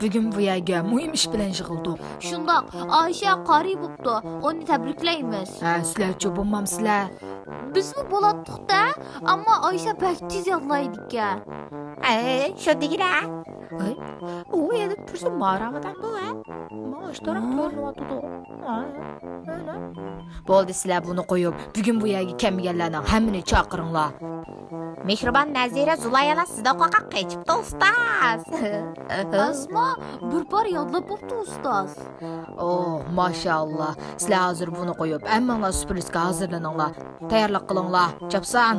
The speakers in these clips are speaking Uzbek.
Bugün bu yerga muhim ish bilan yig'ildik. Shundoq, Oysha qori bo'pti. Uni tabriklaymiz. Ha, sizlar-chi bo'lmamsizlar? Bizmi bo'latdik-da, ammo Oysha pek tez yig'laydi ekan. Shu degira. U yerda tursa marag'idan bu, ha? Mana taraf ko'rinyapti. Bo'ldi, sizlar buni qo'yib, bugun bu yerga kelmaganlarning hammani chaqiringlar. Mehribon Nazira Zulayana sizda qoqa qechibdi ustoz. Asma bir par yodlab bo'pti ustoz. Oh, mashallah. Sizlar hozir buni qo'yib, hammanglar surprizga hozirlaninglar. Tayyorlik qilinglar. Chapsan.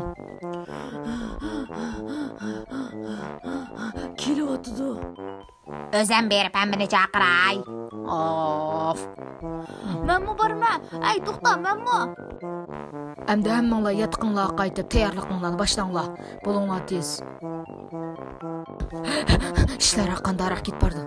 Kelyapti. O'zim berib hammani chaqiray. Of. Menmi borman? Ay, to'xta, menmi? Endi hammanglar yatqinlar qaytib tayyorliklarni boshlanglar. Bo'linglar tez. İşler hakkında arak git bardı.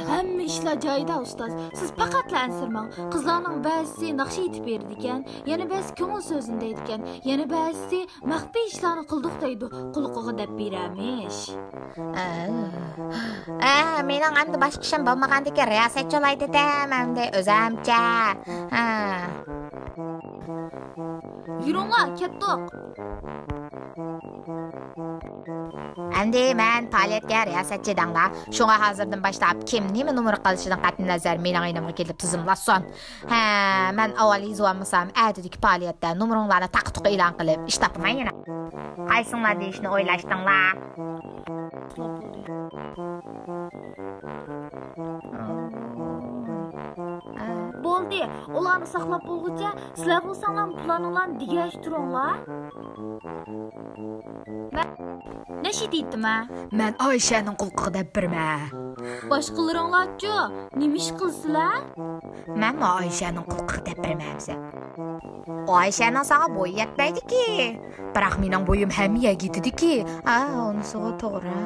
Hamma ishlar joyida ustoz. Siz faqatla ansirmang. Qizlarning ba'zisi naqsh aytib berdi ekan, yana ba'zi ko'ngil so'zini deydi ekan, yana ba'zisi maxfiy ishlarni qildik deydi. Qulqiga deb beramish. Mening endi boshqa ishim bo'lmagandiki, riyosatchi olaydi demamdi o'zimcha. Yuringlar, ketdik. Endi men faoliyatga riyosatchi danglar. Shunga hozirdan boshlab kim nima numar qilishidan qat'iy nazar mening aynimga kelib tizimlasin. Men avval yozolmasam, adidagi faoliyatda numaringlarni taqtuq e'lon qilib, ish topmang yana. Qaysinglar deyishni o'ylashdinglar? Bo'ldi, ularni saqlab bo'lguncha sizlar bo'lsanglar planinglarni degash turinglar. Neshi deydim-a? Men Oyshaning qulqiga deb birma. Boshqalaringlarchi, nima ish qilsizlar? Men Oyshaning qulqiga deb birmamsa. Oyshaning sağa bo'yi yetmaydi-ki. Biroq mening bo'yim ham yetadi-ki. Unisiga to'g'ri.